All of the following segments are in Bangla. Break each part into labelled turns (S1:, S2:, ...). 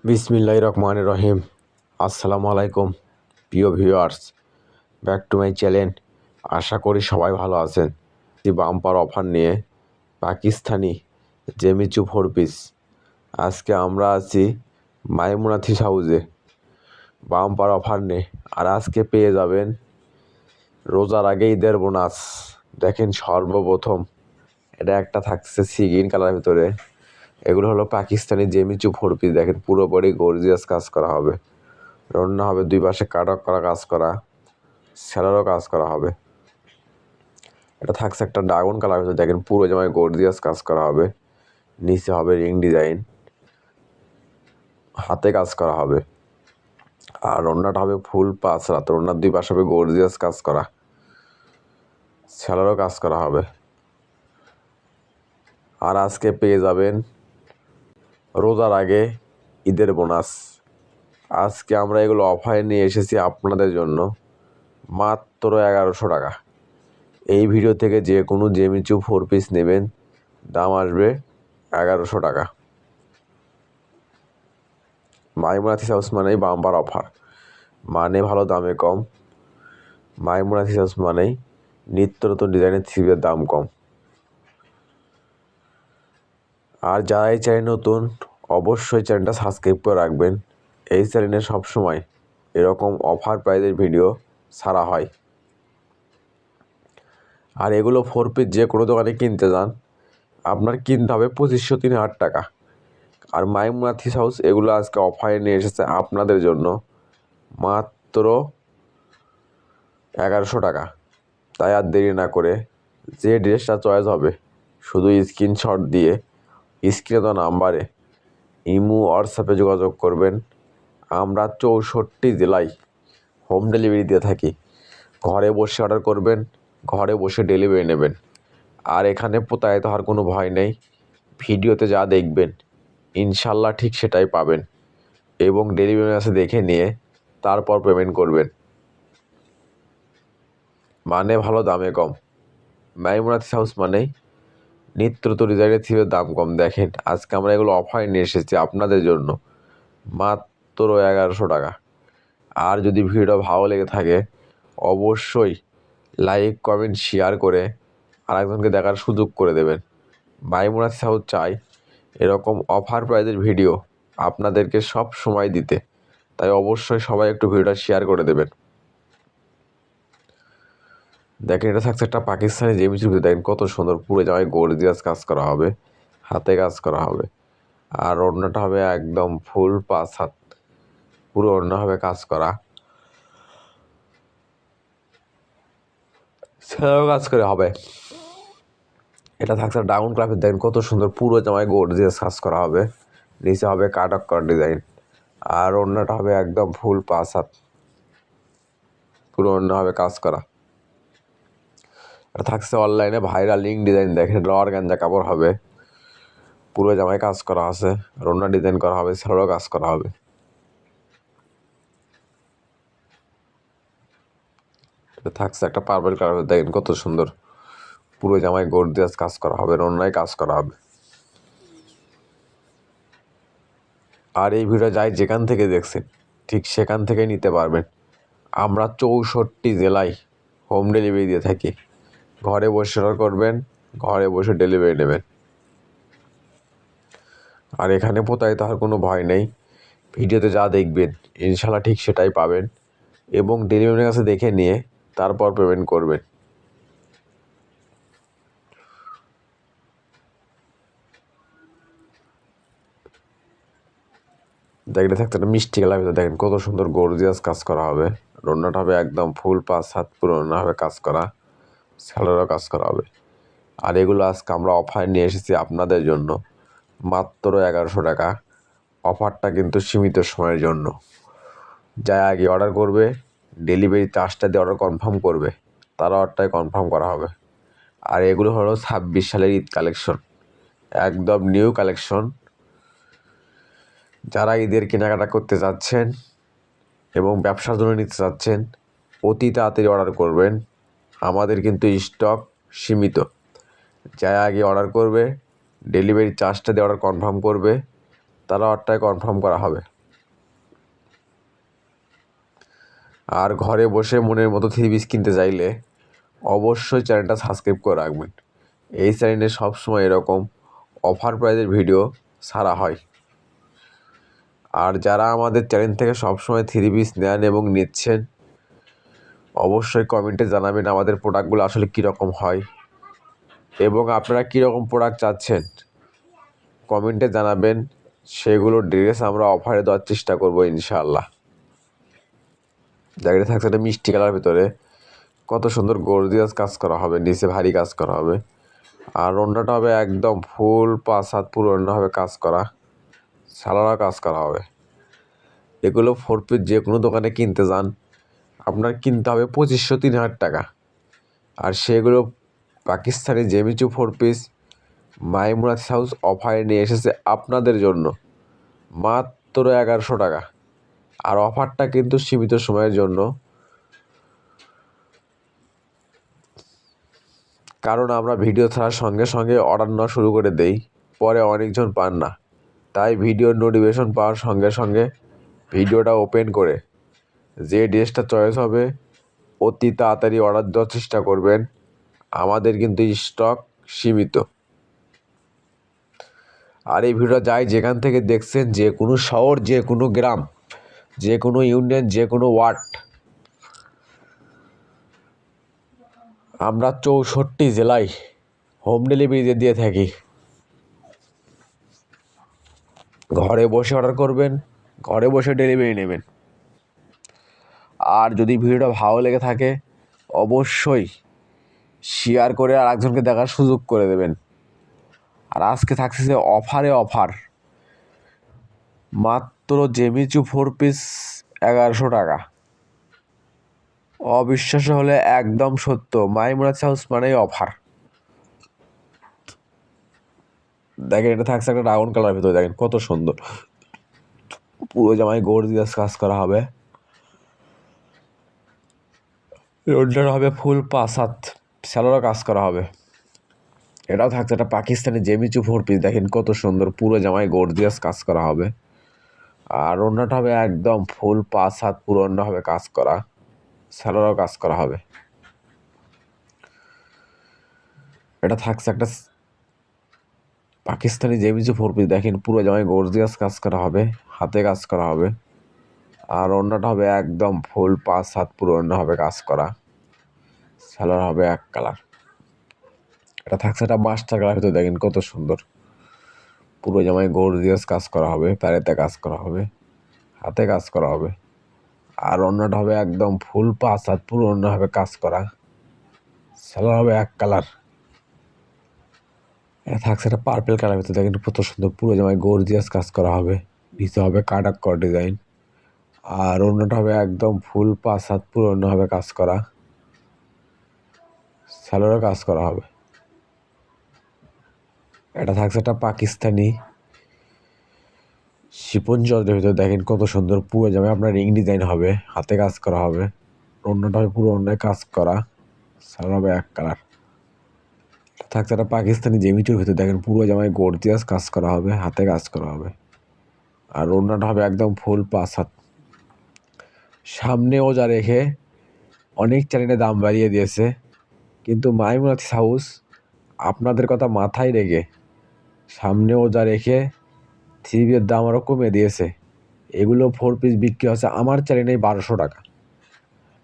S1: বিসমিল্লাহির রহমানির রহিম। আসসালামু আলাইকুম প্রিয় viewers, back to my channel. আশা করি সবাই ভালো আছেন। বাম্পার অফার নিয়ে পাকিস্তানি জেমিচু 4 পিস। আজকে আমরা আছি মাইমুনা থিস হাউসে বাম্পার অফার নিয়ে। আর আজকে পেয়ে যাবেন রোজার আগে ঈদের বোনাস। দেখেন, সর্বপ্রথম এটা একটা থাকছে সি গ্রিন কালারের ভিতরে। এগুলো হলো পাকিস্তানি জেমিচু 4 পিস। দেখেন, পুরোপুরি গর্জিয়াস কাজ করা হবে। রান্না হবে, দুই পাশে কাটক করা কাজ করা, স্যালারও কাজ করা হবে। এটা থাকছে একটা ড্রাগন কালার ভিতরে। দেখেন, পুরো জামায় গর্জিয়াস কাজ করা হবে। নিচে হবে রিং ডিজাইন, হাতে কাজ করা হবে। আর রান্নাটা হবে ফুল পাঁচ রাত। রান্নার দুই পাশে হবে গর্জিয়াস কাজ করা, স্যালারও কাজ করা হবে। আর আজকে পেয়ে যাবেন রোজার আগে ঈদের বোনাস। আজকে আমরা এগুলো অফারে নিয়ে এসেছি আপনাদের জন্য মাত্র 1100 টাকা। এই ভিডিও থেকে যে কোনো জেমিচু 4 পিস নেবেন, দাম আসবে 1100 টাকা। মাইমুনা থিস হাউস মানেই বাম্পার অফার, মানে ভালো দামে কম। মাইমুনা থিস হাউস মানেই নিত্য নতুন ডিজাইনের থ্রিপের দাম কম। আর যারাই চাই নতুন, অবশ্যই চ্যানেলটা সাবস্ক্রাইব করে রাখবেন। এই চ্যানেলে সবসময় এরকম অফার প্রাইজের ভিডিও ছাড়া হয়। আর এগুলো 4 পিস যে কোনো দোকানে কিনতে যান, আপনার কিনতে হবে 2500-3000 টাকা। আর মাইমুনা থিস হাউস এগুলো আজকে অফারে নিয়ে এসেছে আপনাদের জন্য মাত্র 1100 টাকা। তাই আর দেরি না করে যে ড্রেসটা চয়েস হবে, শুধু স্ক্রিনশট দিয়ে স্ক্রিনে দেওয়া নাম্বারে ইমো হোয়াটসঅ্যাপে যোগাযোগ করবেন। আমরা 64 জেলায় হোম ডেলিভারি দিয়ে থাকি। ঘরে বসে অর্ডার করবেন, ঘরে বসে ডেলিভারি নেবেন। আর এখানে প্রতারিত হওয়ার কোনো ভয় নেই। ভিডিওতে যা দেখবেন ইনশাল্লাহ ঠিক সেটাই পাবেন, এবং ডেলিভারি আসে দেখে নিয়ে তারপর পেমেন্ট করবেন। মানে ভালো দামে কম। মাইমুনা থিস হাউস মানেই নিত্য নতুন ডিজাইনের থিমের দাম কম। দেখেন, আজকে আমরা এগুলো অফারে নিয়ে এসেছি আপনাদের জন্য মাত্র 1100 টাকা। আর যদি ভিডিওটা ভালো লেগে থাকে, অবশ্যই লাইক কমেন্ট শেয়ার করে আরেকজনকে দেখার সুযোগ করে দেবেন। মাইমুনা থিস হাউস চাই এরকম অফার প্রাইজের ভিডিও আপনাদেরকে সব সময় দিতে। তাই অবশ্যই সবাই একটু ভিডিওটা শেয়ার করে দেবেন। দেখেন, এটা থাকছে একটা পাকিস্তানি জেমিচু। দেখেন কত সুন্দর, পুরো জামায় গর্জিয়াস কাজ করা হবে, হাতে কাজ করা হবে। আর ওড়নাটা হবে একদম ফুল পাঁচ হাত, পুরো ওড়না হবে কাজ করা, সেটাও কাজ করে হবে। এটা থাকছে ডাউন ক্লাফের। দেখেন কত সুন্দর, পুরো জামায় গর্জিয়াস কাজ করা হবে। নিচে হবে কাটক করা ডিজাইন। আর ওড়নাটা হবে একদম ফুল পাঁচ হাত, পুরো ওড়না হবে কাজ করা। এটা থাকছে অনলাইনে ভাইরাল লিঙ্ক ডিজাইন। দেখেন, রড গাঞ্জা কাপড় হবে, পুরো জামায় কাজ করা আছে, ওড়না ডিজাইন করা হবে, সেটাও কাজ করা হবে। এটা থাকছে একটা পার্পল কালার। দেখেন কত সুন্দর, পুরো জামায় গর্জিয়াস কাজ করা হবে, ওড়নায় কাজ করা হবে। আর এই ভিডিও যাই যেখান থেকে দেখছেন, ঠিক সেখান থেকেই নিতে পারবেন। আমরা 64 জেলায় হোম ডেলিভারি দিয়ে থাকি। ঘরে বসে অর্ডার করবেন, ঘরে বসে ডেলিভারি নেবেন। আর এখানে প্রতারিত হওয়ার কোনো ভয় নেই। ভিডিওতে যা দেখবেন ইনশাল্লাহ ঠিক সেটাই পাবেন, এবং ডেলিভারির কাছে দেখে নিয়ে তারপর পেমেন্ট করবেন। দেখলে থাকতে একটা মিষ্টি কালার ভিতরে। দেখেন কত সুন্দর গর্জিয়াস কাজ করা হবে। রান্নাটা হবে একদম ফুল পাঁচ হাত, পুরো রান্না হবে কাজ করা, স্যালোরও কাজ করা হবে। আর এগুলো আজকে আমরা অফার নিয়ে এসেছি আপনাদের জন্য মাত্র 1100 টাকা। অফারটা কিন্তু সীমিত সময়ের জন্য। যা আগে অর্ডার করবে, ডেলিভারি চার্জটা দিয়ে অর্ডার কনফার্ম করবে, তার অর্ডারটাই কনফার্ম করা হবে। আর এগুলো হলো 26 সালের ঈদ কালেকশন, একদম নিউ কালেকশন। যারা ঈদের কেনাকাটা করতে যাচ্ছেন এবং ব্যবসার জন্য নিতে চাচ্ছেন, অতি তাড়াতাড়ি অর্ডার করবেন। আমাদের কিন্তু স্টক সীমিত। যা আগে অর্ডার করবে, ডেলিভারি চার্জটা দিয়ে অর্ডার কনফার্ম করবে, তারা অর্ডারটাই কনফার্ম করা হবে। আর ঘরে বসে মনের মতো থ্রি পিস কিনতে চাইলে অবশ্যই চ্যানেলটা সাবস্ক্রাইব করে রাখবেন। এই চ্যানেলে সবসময় এরকম অফার প্রাইজের ভিডিও ছাড়া হয়। আর যারা আমাদের চ্যানেল থেকে সবসময় থ্রি পিস নেন এবং নিচ্ছেন, অবশ্যই কমেন্টে জানাবেন আমাদের প্রোডাক্টগুলো আসলে কীরকম হয় এবং আপনারা কীরকম প্রোডাক্ট চাচ্ছেন কমেন্টে জানাবেন। সেগুলো ড্রেস আমরা অফারে দেওয়ার চেষ্টা করবো ইনশাআল্লাহ। জায়গাটা থাকছে একটা মিষ্টি কালার ভিতরে, কত সুন্দর গর্জিয়াস কাজ করা হবে, নিচে ভারী কাজ করা হবে। আর ওড়নাটা হবে একদম ফুল 5 হাত পুরো ওড়না হবে কাজ করা, সালোয়ার কাজ করা হবে। এগুলো 4 পিস যে কোনো দোকানে কিনতে যান আপনার কিনতে হবে 2500-3000 টাকা। আর সেগুলো পাকিস্তানি জেমিচু 4 পিস মাইমুনাথ হাউস অফারে নিয়ে এসেছে আপনাদের জন্য মাত্র 1100 টাকা। আর অফারটা কিন্তু সীমিত সময়ের জন্য, কারণ আমরা ভিডিও ছাড়ার সঙ্গে সঙ্গে অর্ডার নেওয়া শুরু করে দেই, পরে অনেকজন পান না। তাই ভিডিওর নোটিফিকেশন পাওয়ার সঙ্গে সঙ্গে ভিডিওটা ওপেন করে যে ড্রেসটা চয়েস হবে অতি তাড়াতাড়ি অর্ডার দেওয়ার চেষ্টা করবেন। আমাদের কিন্তু স্টক সীমিত। আর এই ভিডিওটা যাই যেখান থেকে দেখছেন, যে কোনো শহর, যে কোনো গ্রাম, যে কোনো ইউনিয়ন, যে কোনো ওয়ার্ড, আমরা 64 জেলায় হোম ডেলিভারি দিয়ে থাকি। ঘরে বসে অর্ডার করবেন, ঘরে বসে ডেলিভারি নেবেন। আর যদি ভিডিওটা ভালো লেগে থাকে অবশ্যই শেয়ার করে আর একজনকে দেখার সুযোগ করে দেবেন। আর আজকে থাকছে যে অফার মাত্র জেমিচু 4 পিস 1100 টাকা। অবিশ্বাস্য হলে একদম সত্য, মাইমুনাথ হাউস মানেই অফার। দেখেন এটা থাকছে একটা রাউন্ড কালার ভিতরে, দেখেন কত সুন্দর, পুরো জামায় গর্জিয়াস কাজ করা হবে। রোডটা হবে ফুল 5 হাত, সালোয়ার কাজ করা হবে। এটাও থাকছে একটা পাকিস্তানি জেমিচু 4 পিস, দেখেন কত সুন্দর, পুরো জামায় গর্জিয়াস কাজ করা হবে। আর ওড়নাটা হবে একদম ফুল 5 হাত, পুরো ওড়না হবে কাজ করা, সালোয়ারও কাজ করা হবে। এটা থাকছে একটা পাকিস্তানি জেমিচু 4 পিস, দেখেন পুরো জামায় গর্জিয়াস কাজ করা হবে, হাতে কাজ করা হবে। আর ওড়নাটা হবে একদম ফুল 5 হাত, পুরো ওড়না হবে কাজ করা, সালোয়ার হবে এক কালার। এটা থাকছে একটা মাস্টার কালার ভিতরে, দেখেন কত সুন্দর, পুরো জামায় গর্জিয়াস কাজ করা হবে, প্যারেতে কাজ করা হবে, হাতে কাজ করা হবে। আর ওড়নাটা হবে একদম ফুল 5 হাত, পুরো ওড়না হবে কাজ করা, সালোয়ার হবে এক কালার। এটা থাকছে একটা পার্পেল কালার ভিতরে, দেখেন কত সুন্দর, পুরো জামায় গর্জিয়াস কাজ করা হবে, নিচে হবে কাটাক কর ডিজাইন। আর ওড়নাটা হবে একদম ফুল 5 হাত, পুরো ওড়না হবে কাজ করা, সালোয়ারও কাজ করা হবে। এটা থাকছে একটা পাকিস্তানি শিপন জর্জের ভিতরে, দেখেন কত সুন্দর, পুরো জামায় আপনার রিং ডিজাইন হবে, হাতে কাজ করা হবে। ওড়নাটা হবে পুরো ওড়নায় কাজ করা, সালোয়ার হবে এক কালার। থাকছে একটা পাকিস্তানি জেমিচুর ভিতরে, দেখেন পুরো জামায় গর্জিয়াস কাজ করা হবে, হাতে কাজ করা হবে। আর ওড়নাটা হবে একদম ফুল 5 হাত। সামনেও যা রেখে অনেক চ্যানেলে দাম বাড়িয়ে দিয়েছে, কিন্তু মাইমুনাথ হাউস আপনাদের কথা মাথায় রেখে সামনেও যা রেখে থ্রি পিসের দাম আরও কমে দিয়েছে। এগুলো 4 পিস বিক্রি হচ্ছে আমার চ্যানেলেই 1200 টাকা।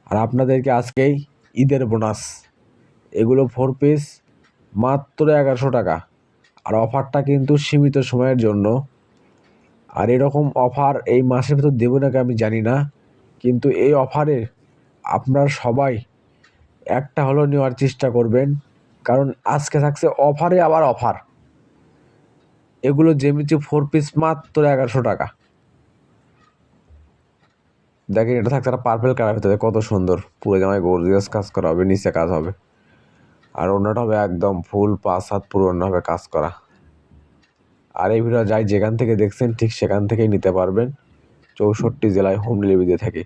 S1: আর আপনাদেরকে আজকেই ঈদের বোনাস, এগুলো 4 পিস মাত্র 1100 টাকা। আর অফারটা কিন্তু সীমিত সময়ের জন্য। আর এরকম অফার এই মাসের ভিতর দেবো নাকি আমি জানি না, কিন্তু এই অফারে আপনারা সবাই একটা হলেও নেওয়ার চেষ্টা করবেন, কারণ আজকে থাকছে অফারে আবার অফার। এগুলো জেমিচু 4 পিস মাত্র 1100 টাকা। দেখেন এটা থাকছে একটা পার্পেল কালার ভিতরে, কত সুন্দর, পুরো জামায় গর্জিয়াস কাজ করা হবে, নিচে কাজ হবে। আর ওড়নাটা হবে একদম ফুল 5 হাত, পুরো ওড়না হবে কাজ করা। আর এই ভিডিও যাই যেখান থেকে দেখছেন ঠিক সেখান থেকেই নিতে পারবেন, 64 জেলায় হোম ডেলিভারি দিয়ে থাকে।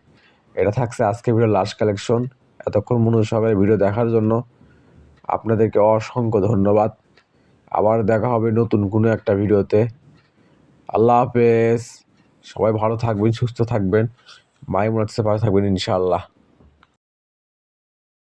S1: এটা থাকছে আজকে ভিডিও লাস্ট কালেকশন। এতক্ষণ মনোযোগ সহকারে ভিডিও দেখার জন্য আপনাদেরকে অসংখ্য ধন্যবাদ। আবার দেখা হবে নতুন কোনো একটা ভিডিওতে। আল্লাহ হাফেজ। সবাই ভালো থাকবেন, সুস্থ থাকবেন। মাইমুনার কাছে ভালো থাকবেন ইনশাআল্লাহ।